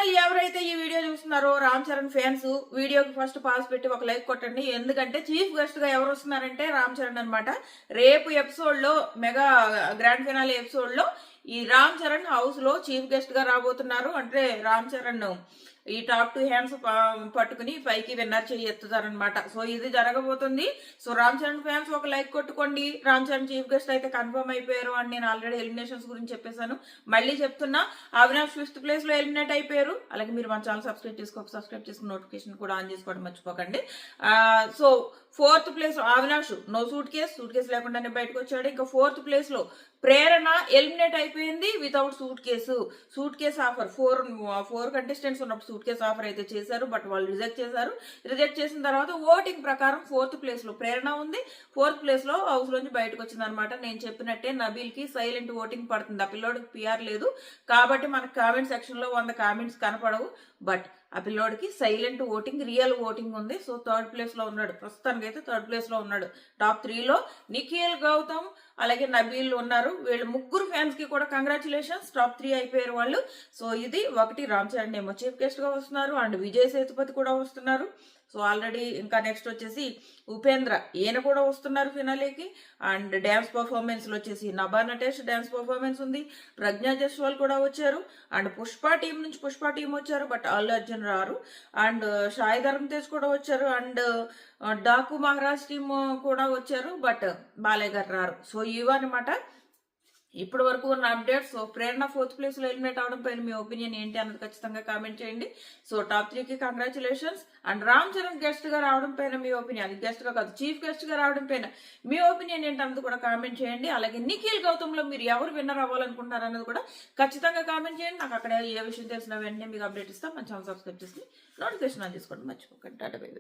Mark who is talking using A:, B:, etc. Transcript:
A: Channel ఎవరైతే ఈ video చూస్తున్నారో రామ్ చరణ్ ఫ్యాన్స్ వీడియోకి ఫస్ట్ పాస్ పెట్టి ఒక లైక్ కొట్టండి. ఎందుకంటే చీఫ్ గెస్ట్ గా ఎవరు వస్తున్నారంటే రామ్ చరణ్ అనమాట. రేపు ఎపిసోడ్ లో మెగా గ్రాండ్ ఫినాలే ఎపిసోడ్ లో ఈ రామ్ చరణ్ హౌస్ లో చీఫ్ గెస్ట్ గా రాబోతున్నారు. అంటే రామ్ చరణ్ ఈ టాప్ 2 హ్యాండ్స్ పట్టుకుని పైకి విన్నర్ చేయి ఎత్తుతారనమాట. సో ఇది జరగబోతుంది. సో రామ్ చరణ్ ఫ్యాన్స్ ఒక లైక్ కొట్టుకోండి. రామ్ చరణ్ చీఫ్ గెస్ట్ అయితే కన్ఫర్మ్ అయిపోయారు అని నేను ఆల్రెడీ ఎలిమినేషన్స్ గురించి చెప్పేశాను. మళ్ళీ చెప్తున్నా, అవినాష్ 5th ప్లేస్ లో ఎలిమినేట్ అయిపోయారు. అలాగే మీరు మన ఛానల్ సబ్స్క్రైబ్ చేసుకుని నోటిఫికేషన్ కూడా ఆన్ చేసుకోవడం మర్చిపోకండి. So 4th place Avinash no suitcase లేకుండానే బయటకు వచ్చాడు. ఇంకా 4th ప్లేస్ లో ప్రేరణ ఎలిమినేట్ అయిపోయింది without suitcase offer. 4 contestants ఉన్నప్పుడు సూట్ కేస్ ఆఫర్ అయితే చేశారు, బట్ వాళ్ళు రిజెక్ట్ చేసిన తర్వాత ఓటింగ్ ప్రకారం 4th ప్లేస్ లో ప్రేరణ ఉంది. 4th ప్లేస్ లో హౌస్ లోంచి బయటకు వచ్చింది అనమాట. నేను చెప్పినట్టే నబీల్ కి సైలెంట్ ఓటింగ్ పడుతుంది. ఆ పిల్లోడికి పిఆర్ లేదు కాబట్టి మనకు కామెంట్ సెక్షన్ లో 100 కామెంట్స్ కనపడవు. బట్ ఆ పిల్లోడికి సైలెంట్ ఓటింగ్, రియల్ ఓటింగ్ ఉంది. సో 3rd ప్లేస్ లో ఉన్నాడు. ప్రస్తుతానికి అయితే 3rd ప్లేస్ లో ఉన్నాడు. టాప్ 3 లో నిఖిల్, గౌతమ్ అలాగే నబీల్ ఉన్నారు. వీళ్ళు ముగ్గురు ఫ్యాన్స్ కి కూడా కంగ్రాచులేషన్స్, టాప్ 3 అయిపోయారు వాళ్ళు. సో ఇది ఒకటి. రామ్ చరణ్ ఏమో చీఫ్ గెస్ట్ గా వస్తున్నారు అండ్ విజయ్ సేతుపతి కూడా వస్తున్నారు. సో ఆల్రెడీ ఇంకా నెక్స్ట్ వచ్చేసి ఉపేంద్ర, ఈయన కూడా వస్తున్నారు ఫినాలేకి. అండ్ డ్యాన్స్ పర్ఫార్మెన్స్ లో వచ్చేసి నభా నటేష్ డ్యాన్స్ పర్ఫార్మెన్స్ ఉంది. ప్రజ్ఞా జస్వాల్ కూడా వచ్చారు. అండ్ పుష్ప టీం వచ్చారు, బట్ అల్లు అర్జున్ రారు. అండ్ సాయి ధరమ్ తేజ్ కూడా వచ్చారు. అండ్ డాకు మహారాజ్ టీం కూడా వచ్చారు, బట్ బాలయ్య గారు రారు. సో ఇవన్నమాట ఇప్పటి వరకు ఉన్న అప్డేట్స్. సో ప్రేరణ 4th ప్లేస్ లో ఎలిమినేట్ అవడం పైన మీ ఒపీనియన్ ఏంటి అన్నది ఖచ్చితంగా కామెంట్ చేయండి. సో టాప్ 3 కి congratulations. And Ram Charan guest గా రావడం పైన మీ ఒపీనియన్, గెస్ట్ గా కాదు చీఫ్ గెస్ట్ గా రావడం పైన మీ ఒపీనియన్ ఏంటి అన్నది కూడా కామెంట్ చేయండి. అలాగే నిఖిల్, గౌతమ్ లో మీరు ఎవరు విన్నర్ అవ్వాలనుకుంటున్నారు అన్నది కూడా ఖచ్చితంగా కామెంట్ చేయండి. నాకు అక్కడ ఏ విషయం తెలిసిన వెంటనే మీకు అప్డేట్ ఇస్తాను. మన ఛానల్ సబ్స్క్రైబ్ చేసి నోటిఫికేషన్ ఆన్ చేసుకోండి మర్చిపోకండి. Tata bye by.